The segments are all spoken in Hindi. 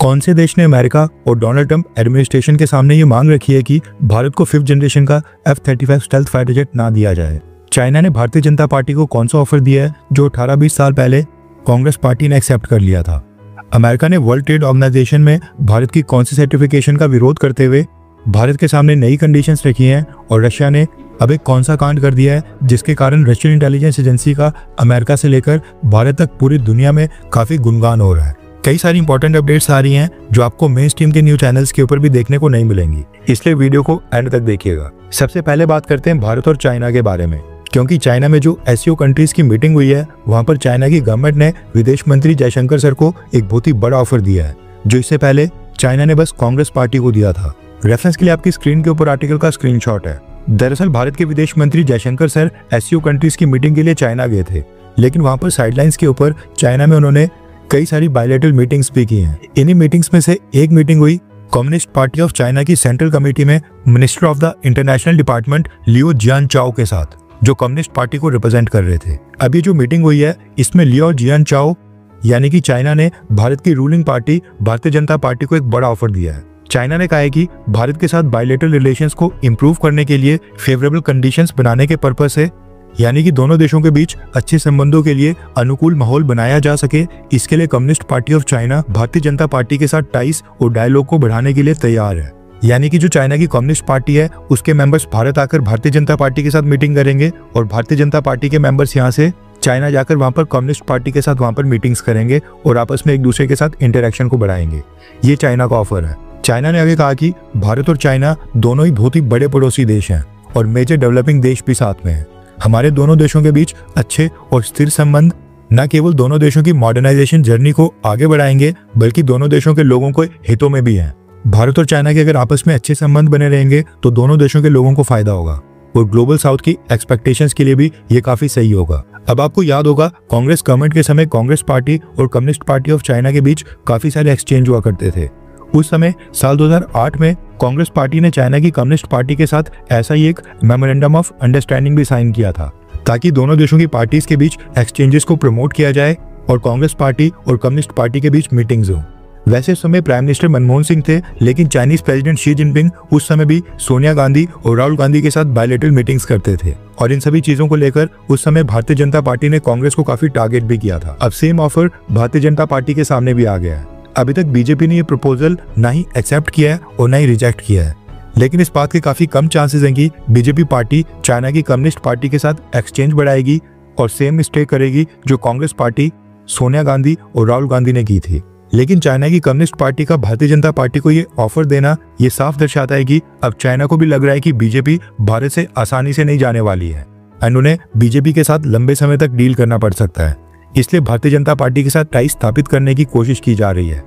कौन से देश ने अमेरिका और डोनाल्ड ट्रंप एडमिनिस्ट्रेशन के सामने ये मांग रखी है कि भारत को 5th जनरेशन का F-35 स्टेल्थ फाइटर जेट ना दिया जाए? चाइना ने भारतीय जनता पार्टी को कौन सा ऑफर दिया है जो 18-20 साल पहले कांग्रेस पार्टी ने एक्सेप्ट कर लिया था? अमेरिका ने वर्ल्ड ट्रेड ऑर्गेनाइजेशन में भारत की कौन सी सर्टिफिकेशन का विरोध करते हुए भारत के सामने नई कंडीशंस रखी हैं? और रशिया ने अब एक कौन सा कांड कर दिया है जिसके कारण रशियन इंटेलिजेंस एजेंसी का अमेरिका से लेकर भारत तक पूरी दुनिया में काफी गुणगान हो रहा है? कई सारी इंपॉर्टेंट अपडेट्स आ रही हैं जो आपको मेन स्ट्रीम के न्यूज चैनल्स के ऊपर भी देखने को नहीं मिलेंगी, इसलिए वीडियो को एंड तक देखिएगा। सबसे पहले बात करते हैं भारत और चाइना के बारे में, क्योंकि चाइना में जो एससीओ कंट्रीज की मीटिंग हुई है वहां पर चाइना की गवर्नमेंट ने विदेश मंत्री जयशंकर सर को एक बहुत ही बड़ा ऑफर दिया है जो इससे पहले चाइना ने बस कांग्रेस पार्टी को दिया था। रेफरेंस के लिए आपकी स्क्रीन के ऊपर आर्टिकल का स्क्रीनशॉट है। दरअसल भारत के विदेश मंत्री जयशंकर सर एससीओ कंट्रीज की मीटिंग के लिए चाइना गए थे, लेकिन वहां पर साइडलाइंस के ऊपर चाइना में उन्होंने कई सारी बायलैटरल मीटिंग्स भी की हैं। इन्हीं मीटिंग्स में से एक मीटिंग हुई कम्युनिस्ट पार्टी ऑफ चाइना की सेंट्रल कमेटी में minister of the international department Liu Jianchao के साथ, जो कम्युनिस्ट पार्टी को रिप्रेजेंट कर रहे थे। अभी जो मीटिंग हुई है इसमें लियो जियानचाओ यानी कि चाइना ने भारत की ruling party Bharatiya Janata party को एक बड़ा ऑफर दिया है। चाइना ने कहा है कि भारत के साथ बायलैटरल रिलेशंस को इंप्रूव करने के लिए फेवरेबल कंडीशंस बनाने के पर्पज से, यानी कि दोनों देशों के बीच अच्छे संबंधों के लिए अनुकूल माहौल बनाया जा सके, इसके लिए communist party of China Bharatiya Janata party के साथ टाइज और डायलॉग को बढ़ाने के लिए तैयार है। यानी कि जो चाइना की कम्युनिस्ट पार्टी है उसके मेंबर्स भारत आकर भारतीय जनता पार्टी के साथ मीटिंग करेंगे और भारतीय जनता पार्टी के मेंबर्स यहाँ से चाइना जाकर वहाँ पर कम्युनिस्ट पार्टी के साथ वहाँ पर मीटिंग्स करेंगे और आपस में एक दूसरे के साथ इंटरेक्शन को बढ़ाएंगे। ये चाइना का ऑफर है। चाइना ने आगे कहा कि भारत और चाइना दोनों ही बहुत ही बड़े पड़ोसी देश हैं और मेजर डेवलपिंग देश भी साथ में हैं। हमारे दोनों देशों के बीच अच्छे और स्थिर संबंध न केवल दोनों देशों की मॉडर्नाइजेशन जर्नी को आगे बढ़ाएंगे बल्कि दोनों देशों के लोगों के हितों में भी हैं। भारत और चाइना के अगर आपस में अच्छे संबंध बने रहेंगे तो दोनों देशों के लोगों को फायदा होगा और ग्लोबल साउथ की एक्सपेक्टेशंस के लिए भी ये काफी सही होगा। अब आपको याद होगा कांग्रेस गवर्नमेंट के समय कांग्रेस पार्टी और कम्युनिस्ट पार्टी ऑफ चाइना के बीच काफी सारे एक्सचेंज हुआ करते थे। उस समय साल 2008 में कांग्रेस पार्टी ने चाइना की कम्युनिस्ट पार्टी के साथ ऐसा ही एक मेमोरेंडम ऑफ अंडरस्टैंडिंग भी साइन किया था ताकि दोनों देशों की पार्टीज के बीच एक्सचेंजेस को प्रमोट किया जाए और कांग्रेस पार्टी और कम्युनिस्ट पार्टी के बीच मीटिंग्स हो। वैसे उस समय प्राइम मिनिस्टर मनमोहन सिंह थे, लेकिन चाइनीज प्रेसिडेंट शी जिनपिंग उस समय भी सोनिया गांधी और राहुल गांधी के साथ बायलैटरल मीटिंग्स करते थे और इन सभी चीजों को लेकर उस समय भारतीय जनता पार्टी ने कांग्रेस को काफी टारगेट भी किया था। अब same offer Bharatiya Janata party के सामने भी आ गया है। अभी तक बीजेपी ने ये प्रपोजल ना ही एक्सेप्ट किया है और ना ही रिजेक्ट किया है, लेकिन इस बात के काफी कम चांसेस हैं कि बीजेपी पार्टी चाइना की कम्युनिस्ट पार्टी के साथ एक्सचेंज बढ़ाएगी और सेम मिस्टेक करेगी जो कांग्रेस पार्टी सोनिया गांधी और राहुल गांधी ने की थी। लेकिन चाइना की कम्युनिस्ट पार्टी का भारतीय जनता पार्टी को ये ऑफर देना ये साफ दर्शाता है कि अब चाइना को भी लग रहा है कि बीजेपी भारत से आसानी से नहीं जाने वाली है एंड उन्हें बीजेपी के साथ लंबे समय तक डील करना पड़ सकता है। इसलिए भारतीय जनता पार्टी के साथ टाई स्थापित करने की कोशिश की जा रही है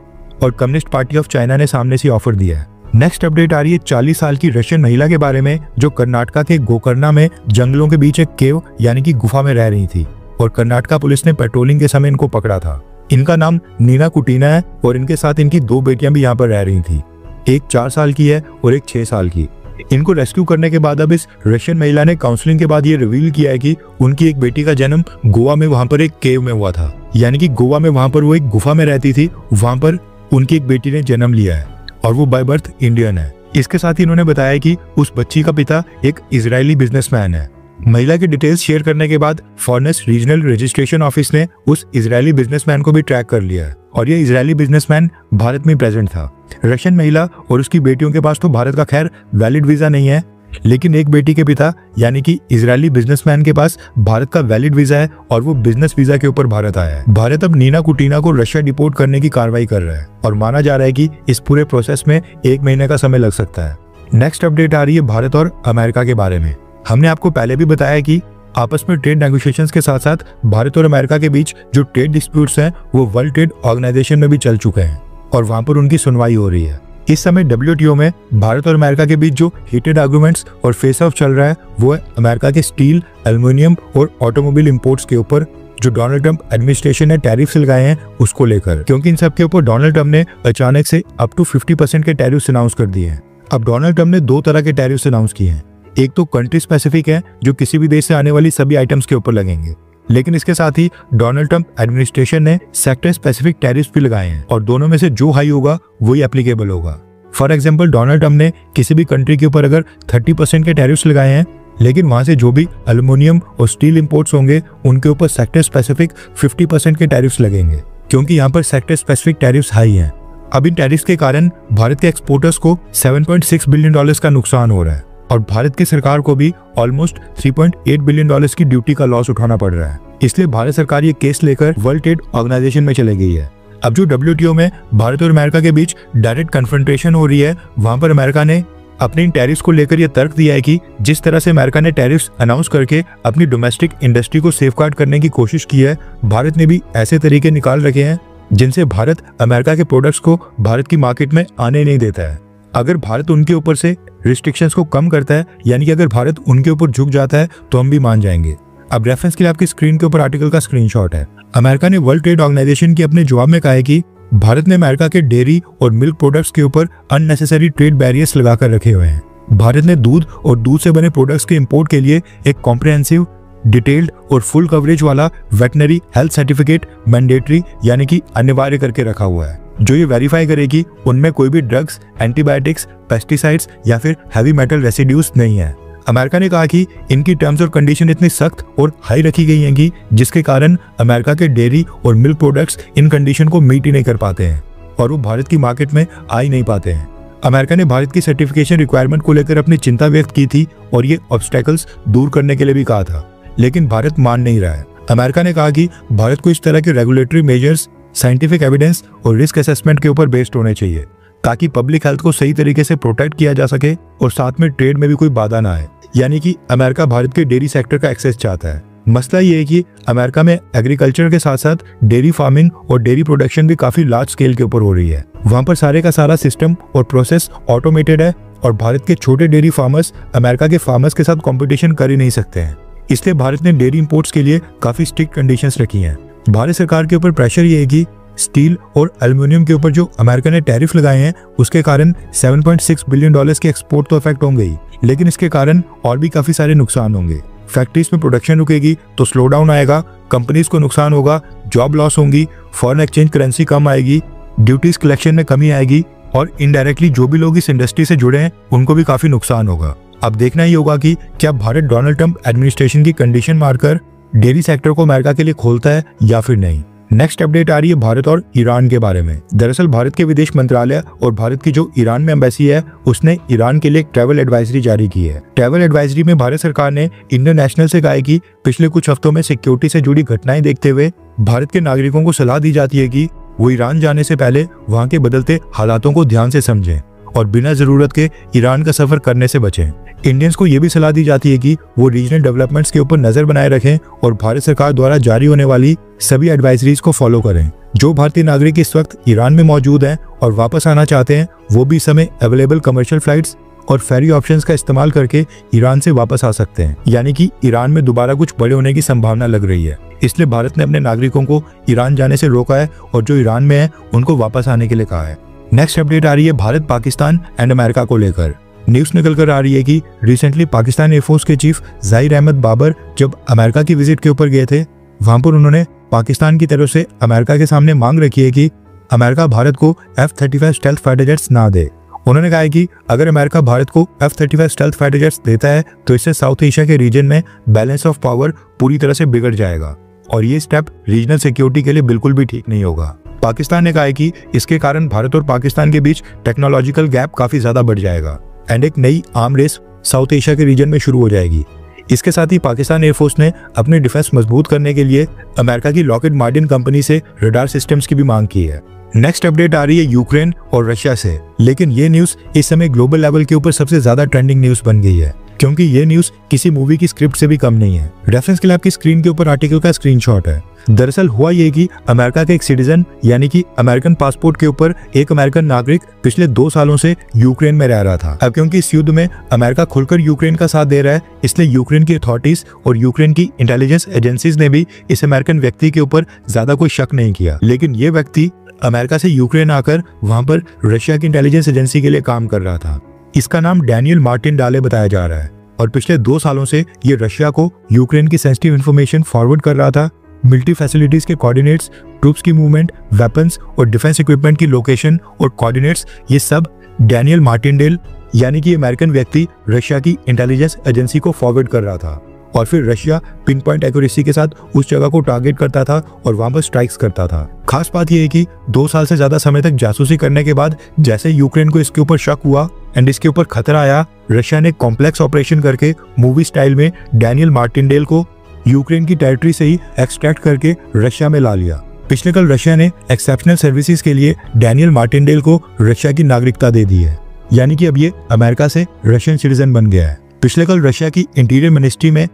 और कम्युनिस्ट पार्टी ऑफ चाइना ने सामने से ऑफर दिया है। नेक्स्ट अपडेट आ रही है 40 साल की रशियन महिला के बारे में जो कर्नाटका के गोकर्णा में जंगलों के बीच एक केव यानी कि गुफा में रह रही थी और कर्नाटका पुलिस ने पेट्रोलिंग के समय इनको पकड़ा था। इनका नाम नीना कुटीना है और इनके साथ इनकी 2 बेटियां भी यहाँ पर रह रही थी, एक 4 साल की है और एक 6 साल की। इनको रेस्क्यू करने के बाद अब इस रशियन महिला ने काउंसलिंग के बाद ये रिवील किया है कि उनकी एक बेटी का जन्म गोवा में वहां पर एक केव में हुआ था, यानी कि गोवा में वहां पर वो एक गुफा में रहती थी, वहां पर उनकी एक बेटी ने जन्म लिया है और वो बाय बर्थ इंडियन है। इसके साथ ही इन्होंने बताया कि उस बच्ची का पिता एक इजरायली बिजनेसमैन है। महिला की डिटेल्स शेयर करने के बाद फॉरेनर्स रीजनल रजिस्ट्रेशन ऑफिस ने उस इजरायली बिजनेसमैन को भी ट्रैक कर लिया है और ये इजरायली बिजनेसमैन भारत में प्रेजेंट था। रशियन महिला और उसकी बेटियों के पास तो भारत का खैर वैलिड वीजा नहीं है, लेकिन एक बेटी के पिता यानी कि इजरायली बिजनेसमैन के पास भारत का वैलिड वीजा है और वो बिजनेस वीजा के ऊपर भारत आया है। भारत अब नीना कुटीना को रशिया डिपोर्ट करने की कार्रवाई कर रहा है और माना जा रहा है कि इस पूरे प्रोसेस में 1 महीने का समय लग सकता है। नेक्स्ट अपडेट आ रही है भारत और अमेरिका के बारे में। हमने आपको पहले भी बताया कि आपस में ट्रेड नेगोशिएशंस के साथ साथ भारत और अमेरिका के बीच जो ट्रेड डिस्प्यूट्स हैं वो वर्ल्ड ट्रेड ऑर्गेनाइजेशन में भी चल चुके हैं और वहां पर उनकी सुनवाई हो रही है। इस समय WTO में भारत और अमेरिका के बीच जो हीटेड आर्गुमेंट्स और फेस ऑफ चल रहा है वो है अमेरिका के स्टील, एल्युमिनियम और ऑटोमोबाइल इंपोर्ट्स के ऊपर जो डोनाल्ड ट्रंप एडमिनिस्ट्रेशन ने टैरिफ्स लगाए हैं उसको लेकर, क्योंकि इन सब के ऊपर डोनाल्ड ट्रंप ने अचानक से अप टू 50% के टैरिफ्स अनाउंस कर दिए हैं। अब डोनाल्ड ट्रंप ने 2 तरह के टैरिफ्स अनाउंस किए हैं। एक तो कंट्री स्पेसिफिक है जो किसी भी देश से आने वाली सभी आइटम्स के ऊपर लगेंगे, लेकिन इसके साथ ही डोनाल्ड ट्रंप एडमिनिस्ट्रेशन ने सेक्टर स्पेसिफिक टैरिफ्स भी लगाए हैं और दोनों में से जो हाई होगा वही एप्लीकेबल होगा। फॉर एग्जाम्पल, डोनाल्ड ट्रंप ने किसी भी कंट्री के ऊपर अगर 30% के टैरिफ्स लगाए हैं, लेकिन वहां से जो भी एल्युमिनियम और स्टील इंपोर्ट्स होंगे उनके ऊपर सेक्टर स्पेसिफिक 50% के टैरिफ्स लगेंगे, क्योंकि यहाँ पर सेक्टर स्पेसिफिक टैरिफ्स हाई हैं। अब इन टैरिफ्स के कारण भारत के एक्सपोर्टर्स को $7.6 बिलियन का नुकसान हो रहा है और भारत की सरकार को भी ऑलमोस्ट $3.8 बिलियन की ड्यूटी का लॉस उठाना पड़ रहा है। इसलिए भारत सरकार ये केस लेकर वर्ल्ड ट्रेड ऑर्गेनाइजेशन में चली गई है। अब जो WTO में भारत और अमेरिका के बीच डायरेक्ट कन्फ्रंटेशन हो रही है, वहां पर अमेरिका ने अपने इन टैरिफ्स को लेकर यह तर्क दिया है कि जिस तरह से अमेरिका ने टैरिफ्स अनाउंस करके अपनी डोमेस्टिक इंडस्ट्री को सेफगार्ड करने की कोशिश की है, भारत ने भी ऐसे तरीके निकाल रखे हैं जिनसे भारत अमेरिका के प्रोडक्ट्स को भारत की मार्केट में आने नहीं देता है। अगर भारत उनके ऊपर से रिस्ट्रिक्शंस को कम करता है, यानी कि अगर भारत उनके ऊपर झुक जाता है, तो हम भी मान जाएंगे। अब रेफरेंस के लिए आपकी स्क्रीन के ऊपर आर्टिकल का स्क्रीनशॉट है। अमेरिका ने वर्ल्ड ट्रेड ऑर्गेनाइजेशन के अपने जवाब में कहा है कि भारत ने अमेरिका के डेयरी और मिल्क प्रोडक्ट्स के ऊपर अननेसेसरी ट्रेड बैरियर्स लगाकर रखे हुए हैं। भारत ने दूध और दूध से बने प्रोडक्ट्स के इंपोर्ट के लिए एक कॉम्प्रिहेंसिव, डिटेल्ड और फुल कवरेज वाला वेटनरी हेल्थ सर्टिफिकेट मैंडेटरी यानी कि अनिवार्य करके रखा हुआ है, जो ये वेरीफाई करेगी उनमें कोई भी ड्रग्स, एंटीबायोटिक्स, पेस्टिसाइड्स या फिर हैवी मेटल रेसिड्यूज नहीं है। अमेरिका ने कहा कि इनकी टर्म्स और कंडीशन इतनी सख्त और हाई रखी गई हैं कि जिसके कारण अमेरिका के डेयरी और मिल्क प्रोडक्ट्स इन कंडीशन को मीट ही नहीं कर पाते हैं और वो भारत की मार्केट में आ ही नहीं पाते हैं। अमेरिका ने भारत की सर्टिफिकेशन रिक्वायरमेंट को लेकर अपनी चिंता व्यक्त की थी और ये ऑब्स्टेकल्स दूर करने के लिए भी कहा था, लेकिन भारत मान नहीं रहा है। अमेरिका ने कहा कि भारत को इस तरह के रेगुलेटरी मेजर्स साइंटिफिक एविडेंस और रिस्क असेसमेंट के ऊपर बेस्ड होने चाहिए, ताकि पब्लिक हेल्थ को सही तरीके से प्रोटेक्ट किया जा सके और साथ में ट्रेड में भी कोई बाधा ना आए। यानी कि अमेरिका भारत के डेयरी सेक्टर का एक्सेस चाहता है। मसला ये है कि अमेरिका में एग्रीकल्चर के साथ साथ डेयरी फार्मिंग और डेयरी प्रोडक्शन भी काफी लार्ज स्केल के ऊपर हो रही है। वहां पर सारे का सारा सिस्टम और प्रोसेस ऑटोमेटेड है और भारत के छोटे डेयरी फार्मर्स अमेरिका के फार्मर्स के साथ कॉम्पिटिशन कर ही नहीं सकते हैं। इसलिए भारत ने डेयरी इंपोर्ट्स के लिए काफी स्ट्रिक्ट कंडीशंस रखी हैं। भारत सरकार के ऊपर प्रेशर ये है कि स्टील और एल्युमिनियम के ऊपर जो अमेरिका ने टैरिफ लगाए हैं उसके कारण $7.6 बिलियन के एक्सपोर्ट तो इफेक्ट होंगे ही, लेकिन इसके कारण और भी काफी सारे नुकसान होंगे। फैक्ट्रीज में प्रोडक्शन रुकेगी तो स्लो डाउन आएगा, कंपनीज को नुकसान होगा, जॉब लॉस होंगी, फॉरेन एक्सचेंज करेंसी कम आएगी, ड्यूटीज कलेक्शन में कमी आएगी और इनडायरेक्टली जो भी लोग इस इंडस्ट्री से जुड़े हैं उनको भी काफी नुकसान होगा। अब देखना ही होगा कि क्या भारत डोनाल्ड ट्रंप एडमिनिस्ट्रेशन की कंडीशन मारकर डेयरी सेक्टर को अमेरिका के लिए खोलता है या फिर नहीं। नेक्स्ट अपडेट आ रही है भारत और ईरान के बारे में। दरअसल भारत के विदेश मंत्रालय और भारत की जो ईरान में एम्बेसी है उसने ईरान के लिए एक ट्रैवल एडवाइजरी जारी की है। ट्रैवल एडवाइजरी में भारत सरकार ने इंटरनेशनल से कहा है कि पिछले कुछ हफ्तों में सिक्योरिटी से जुड़ी घटनाएं देखते हुए भारत के नागरिकों को सलाह दी जाती है कि वो ईरान जाने से पहले वहाँ के बदलते हालातों को ध्यान से समझें और बिना जरूरत के ईरान का सफर करने से बचें। इंडियंस को यह भी सलाह दी जाती है कि वो रीजनल डेवलपमेंट्स के ऊपर नजर बनाए रखें और भारत सरकार द्वारा जारी होने वाली सभी एडवाइजरीज को फॉलो करें। जो भारतीय नागरिक इस वक्त ईरान में मौजूद हैं और वापस आना चाहते हैं वो भी इस समय अवेलेबल कमर्शियल फ्लाइट्स और फेरी ऑप्शंस का इस्तेमाल करके ईरान से वापस आ सकते हैं। यानी कि ईरान में दोबारा कुछ बड़े होने की संभावना लग रही है, इसलिए भारत ने अपने नागरिकों को ईरान जाने से रोका है और जो ईरान में है उनको वापस आने के लिए कहा है। नेक्स्ट अपडेट आ रही है भारत, पाकिस्तान एंड अमेरिका को लेकर। न्यूज निकल कर आ रही है कि रिसेंटली पाकिस्तान एयरफोर्स के चीफ ज़ाहिर अहमद बाबर जब अमेरिका की विजिट के ऊपर गए थे, वहां पर उन्होंने पाकिस्तान की तरफ से अमेरिका के सामने मांग रखी है कि अमेरिका भारत को F-35 स्टेल्थ फाइटर जेट्स ना दे। उन्होंने कहा है कि अगर अमेरिका भारत को F-35 स्टेल्थ फाइटर जेट्स देता है तो इससे साउथ एशिया के रीजन में बैलेंस ऑफ पावर पूरी तरह से बिगड़ जाएगा और ये स्टेप रीजनल सिक्योरिटी के लिए बिल्कुल भी ठीक नहीं होगा। पाकिस्तान ने कहा है कि इसके कारण भारत और पाकिस्तान के बीच टेक्नोलॉजिकल गैप काफी ज्यादा बढ़ जाएगा एंड एक नई आर्म रेस साउथ एशिया के रीजन में शुरू हो जाएगी। इसके साथ ही पाकिस्तान एयरफोर्स ने अपनी डिफेंस मजबूत करने के लिए अमेरिका की लॉकहीड मार्टिन कंपनी से रडार सिस्टम्स की भी मांग की है। नेक्स्ट अपडेट आ रही है यूक्रेन और रशिया से, लेकिन ये न्यूज इस समय ग्लोबल लेवल के ऊपर सबसे ज्यादा ट्रेंडिंग न्यूज बन गई है क्योंकि ये न्यूज किसी मूवी की स्क्रिप्ट से भी कम नहीं है। रेफरेंस के लिए आपकी स्क्रीन के ऊपर आर्टिकल का स्क्रीनशॉट है। दरअसल हुआ ये कि अमेरिका के एक सिटीजन यानी कि अमेरिकन पासपोर्ट के ऊपर एक अमेरिकन नागरिक पिछले 2 सालों से यूक्रेन में रह रहा था। अब क्योंकि इस युद्ध में अमेरिका खुलकर यूक्रेन का साथ दे रहा है, इसलिए यूक्रेन की अथॉरिटीज और यूक्रेन की इंटेलिजेंस एजेंसीज ने भी इस अमेरिकन व्यक्ति के ऊपर ज्यादा कोई शक नहीं किया। लेकिन ये व्यक्ति अमेरिका से यूक्रेन आकर वहां पर रशिया की इंटेलिजेंस एजेंसी के लिए काम कर रहा था। इसका नाम डैनियल मार्टिन डाले बताया जा रहा है। और पिछले 2 सालों से ये रशिया को यूक्रेन की सेंसिटिव इन्फॉर्मेशन फॉरवर्ड कर रहा था। मिलिट्री फैसिलिटीज के कोऑर्डिनेट्स, ट्रूप्स की मूवमेंट, वेपन्स और डिफेंस इक्विपमेंट की लोकेशन और कोऑर्डिनेट्स, ये सब डैनियल मार्टिनडेल यानी कि अमेरिकन व्यक्ति रशिया की इंटेलिजेंस एजेंसी को फॉरवर्ड कर रहा था। और फिर रशिया पिन पॉइंट एक्यूरेसी के साथ उस जगह को टारगेट करता था और वहां पर स्ट्राइक्स करता था। खास बात यह है कि 2 साल से ज्यादा समय तक जासूसी करने के बाद जैसे यूक्रेन को इसके ऊपर शक हुआ एंड इसके ऊपर खतरा आया, रशिया ने कॉम्प्लेक्स ऑपरेशन करके मूवी स्टाइल में डैनियल मार्टिनडेल को यूक्रेन की टेरिटरी से ही एक्सट्रैक्ट करके रशिया में ला लिया। पिछले कल रशिया ने एक्सेप्शनल सर्विसेज के लिए डैनियल मार्टिनडेल को रशिया की नागरिकता दे दी है, यानी कि अब ये अमेरिका से रशियन सिटीजन बन गया है। पिछले कल रशिया की इंटीरियर मिनिस्ट्री में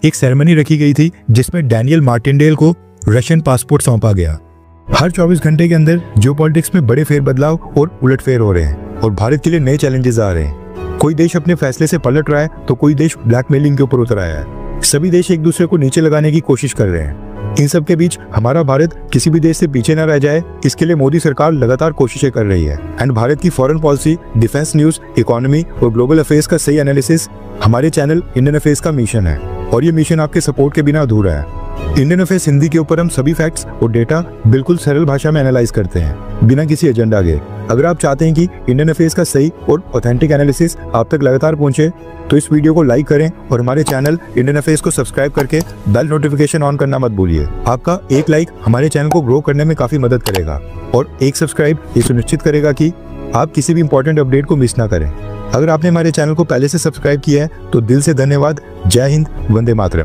एक सेरेमनी रखी गई थी जिसमें डैनियल मार्टिनडेल को रशियन पासपोर्ट सौंपा गया। हर 24 घंटे के अंदर जियोपॉलिटिक्स में बड़े फेरबदलाव और उलटफेर हो रहे हैं और भारत के लिए नए चैलेंजेस आ रहे हैं। कोई देश अपने फैसले से पलट रहा है तो कोई देश ब्लैकमेलिंग के ऊपर उतर आया है। सभी देश एक दूसरे को नीचे लगाने की कोशिश कर रहे हैं। इन सब के बीच हमारा भारत किसी भी देश से पीछे न रह जाए, इसके लिए मोदी सरकार लगातार कोशिशें कर रही है। एंड भारत की foreign policy, defence news, economy और ग्लोबल अफेयर्स का सही एनालिसिस हमारे चैनल इंडियन अफेयर्स का मिशन है और ये मिशन आपके सपोर्ट के बिना अधूरा है। इंडियन अफेयर्स हिंदी के ऊपर हम सभी फैक्ट्स और डेटा बिल्कुल सरल भाषा में एनालाइज करते हैं बिना किसी एजेंडा के। अगर आप चाहते हैं कि इंडियन अफेयर्स का सही और ऑथेंटिक एनालिसिस आप तक लगातार पहुंचे तो इस वीडियो को लाइक करें और हमारे चैनल इंडियन अफेयर्स को सब्सक्राइब करके बेल नोटिफिकेशन ऑन करना मत भूलिए। आपका एक लाइक हमारे चैनल को ग्रो करने में काफी मदद करेगा और एक सब्सक्राइब ये सुनिश्चित करेगा कि आप किसी भी इंपॉर्टेंट अपडेट को मिस ना करें। अगर आपने हमारे चैनल को पहले से सब्सक्राइब किया है तो दिल से धन्यवाद। जय हिंद, वंदे मातरम।